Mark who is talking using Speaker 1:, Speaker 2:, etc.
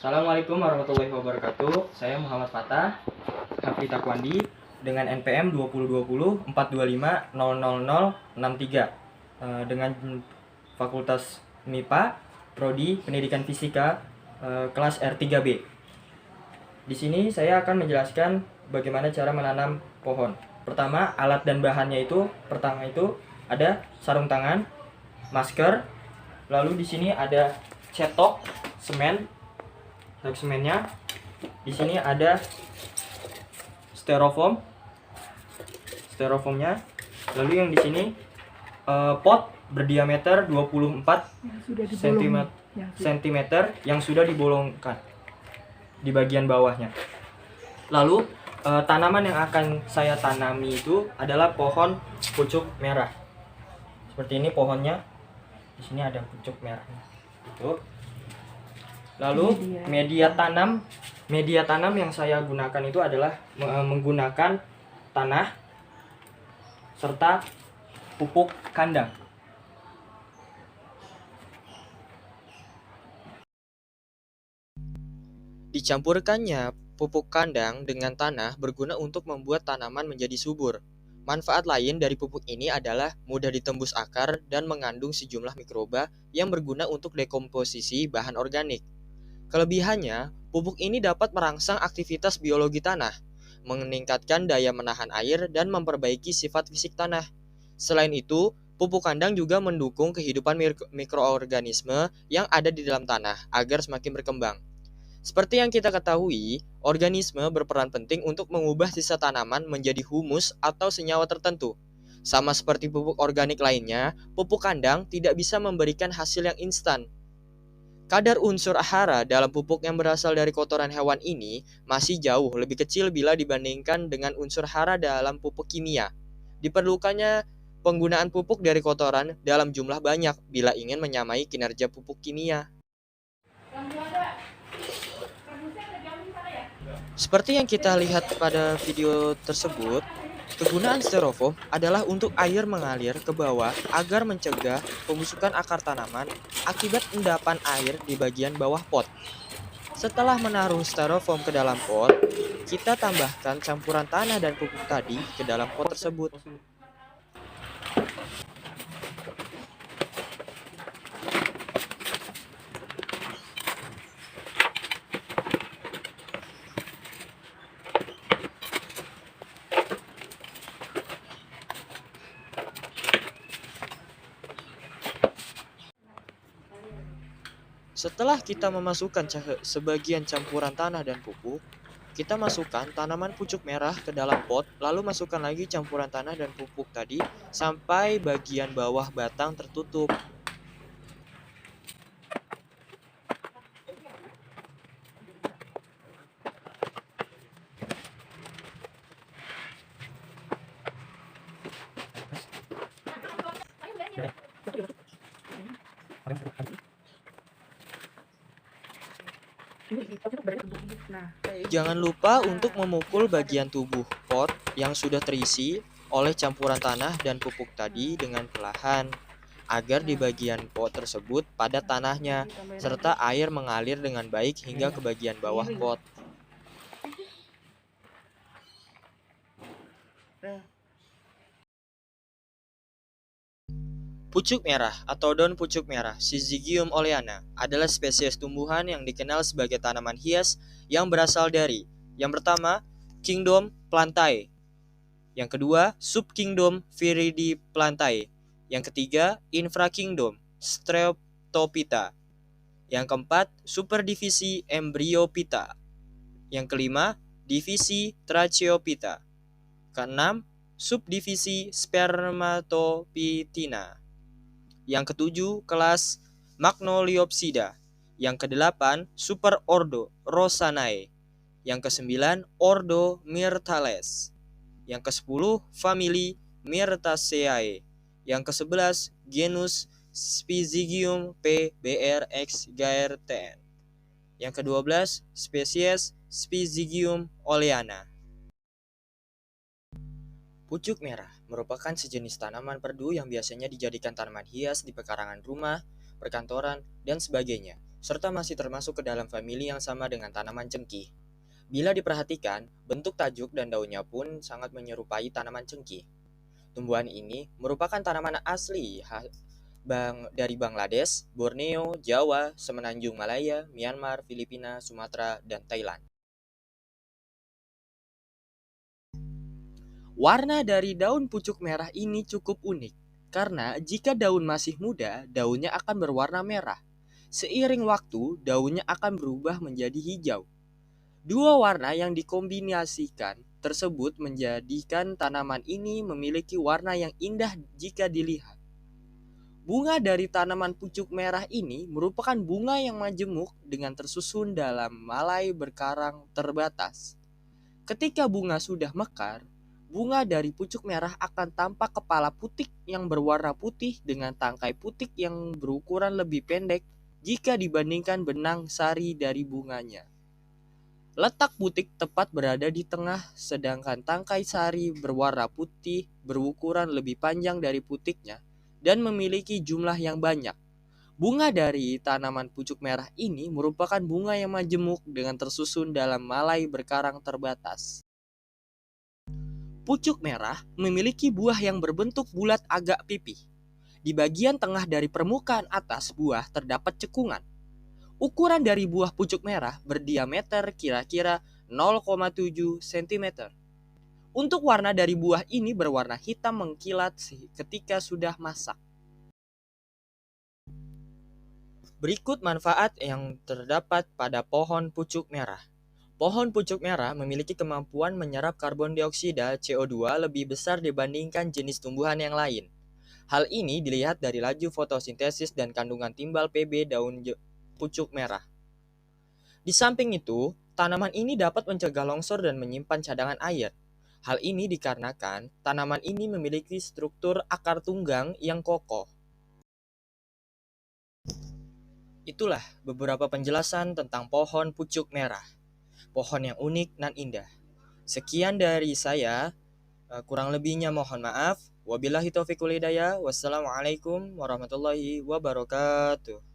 Speaker 1: Assalamualaikum warahmatullahi wabarakatuh. Saya Muhammad Fatah, Hafri Takwandi dengan NPM 2020 425 dengan Fakultas MIPA, Prodi Pendidikan Fisika, kelas R3B. Di sini saya akan menjelaskan bagaimana cara menanam pohon. Pertama, alat dan bahannya pertama ada sarung tangan, masker, lalu di sini ada cetok, semennya. Di sini ada styrofoamnya. Lalu yang di sini pot berdiameter 24 cm yang sudah dibolongkan di bagian bawahnya. Lalu tanaman yang akan saya tanami itu adalah pohon pucuk merah. Seperti ini pohonnya. Di sini ada pucuk merahnya. Tuh. Lalu media tanam yang saya gunakan itu adalah menggunakan tanah serta pupuk kandang.
Speaker 2: Dicampurkannya pupuk kandang dengan tanah berguna untuk membuat tanaman menjadi subur. Manfaat lain dari pupuk ini adalah mudah ditembus akar dan mengandung sejumlah mikroba yang berguna untuk dekomposisi bahan organik. Kelebihannya, pupuk ini dapat merangsang aktivitas biologi tanah, meningkatkan daya menahan air, dan memperbaiki sifat fisik tanah. Selain itu, pupuk kandang juga mendukung kehidupan mikroorganisme yang ada di dalam tanah agar semakin berkembang. Seperti yang kita ketahui, organisme berperan penting untuk mengubah sisa tanaman menjadi humus atau senyawa tertentu. Sama seperti pupuk organik lainnya, pupuk kandang tidak bisa memberikan hasil yang instan. Kadar unsur hara dalam pupuk yang berasal dari kotoran hewan ini masih jauh lebih kecil bila dibandingkan dengan unsur hara dalam pupuk kimia. Diperlukannya penggunaan pupuk dari kotoran dalam jumlah banyak bila ingin menyamai kinerja pupuk kimia. Seperti yang kita lihat pada video tersebut, kegunaan styrofoam adalah untuk air mengalir ke bawah agar mencegah pembusukan akar tanaman akibat endapan air di bagian bawah pot. Setelah menaruh styrofoam ke dalam pot, kita tambahkan campuran tanah dan pupuk tadi ke dalam pot tersebut. Setelah kita memasukkan sebagian campuran tanah dan pupuk, kita masukkan tanaman pucuk merah ke dalam pot, lalu masukkan lagi campuran tanah dan pupuk tadi sampai bagian bawah batang tertutup. Jangan lupa untuk memukul bagian tubuh pot yang sudah terisi oleh campuran tanah dan pupuk tadi dengan perlahan, agar di bagian pot tersebut padat tanahnya, serta air mengalir dengan baik hingga ke bagian bawah pot. Pucuk merah atau daun pucuk merah, Syzygium oleana, adalah spesies tumbuhan yang dikenal sebagai tanaman hias yang berasal dari yang pertama, Kingdom Plantae, yang kedua, Subkingdom Viridiplantae, yang ketiga, Infrakingdom Streptophyta, yang keempat, Superdivisi Embryophyta, yang kelima, Divisi Tracheophyta, keenam, Subdivisi Spermatophytina, yang ketujuh, kelas Magnoliopsida, yang kedelapan, superordo Rosanae, yang kesembilan, ordo Myrtales, yang kesepuluh, famili Myrtaceae, yang kesebelas, genus Syzygium P. br. X. gaertn, yang kedua belas, spesies Syzygium oleana. Pucuk merah merupakan sejenis tanaman perdu yang biasanya dijadikan tanaman hias di pekarangan rumah, perkantoran, dan sebagainya. serta masih termasuk ke dalam famili yang sama dengan tanaman cengkih. Bila diperhatikan, bentuk tajuk dan daunnya pun sangat menyerupai tanaman cengkih. Tumbuhan ini merupakan tanaman asli dari Bangladesh, Borneo, Jawa, Semenanjung Malaya, Myanmar, Filipina, Sumatera, dan Thailand. Warna dari daun pucuk merah ini cukup unik, karena jika daun masih muda, daunnya akan berwarna merah. Seiring waktu, daunnya akan berubah menjadi hijau. Dua warna yang dikombinasikan tersebut menjadikan tanaman ini memiliki warna yang indah jika dilihat. Bunga dari tanaman pucuk merah ini merupakan bunga yang majemuk dengan tersusun dalam malai berkarang terbatas. Ketika bunga sudah mekar, bunga dari pucuk merah akan tampak kepala putik yang berwarna putih dengan tangkai putik yang berukuran lebih pendek jika dibandingkan benang sari dari bunganya. Letak putik tepat berada di tengah, sedangkan tangkai sari berwarna putih berukuran lebih panjang dari putiknya dan memiliki jumlah yang banyak. Bunga dari tanaman pucuk merah ini merupakan bunga yang majemuk dengan tersusun dalam malai berkarang terbatas. Pucuk merah memiliki buah yang berbentuk bulat agak pipih. Di bagian tengah dari permukaan atas buah terdapat cekungan. Ukuran dari buah pucuk merah berdiameter kira-kira 0,7 cm. Untuk warna dari buah ini berwarna hitam mengkilat ketika sudah masak. Berikut manfaat yang terdapat pada pohon pucuk merah. Pohon pucuk merah memiliki kemampuan menyerap karbon dioksida CO2 lebih besar dibandingkan jenis tumbuhan yang lain. Hal ini dilihat dari laju fotosintesis dan kandungan timbal Pb daun pucuk merah. Di samping itu, tanaman ini dapat mencegah longsor dan menyimpan cadangan air. Hal ini dikarenakan tanaman ini memiliki struktur akar tunggang yang kokoh. Itulah beberapa penjelasan tentang pohon pucuk merah. Pohon yang unik dan indah. Sekian dari saya, kurang lebihnya mohon maaf. Wabillahi taufiq wal hidayah. Wassalamualaikum warahmatullahi wabarakatuh.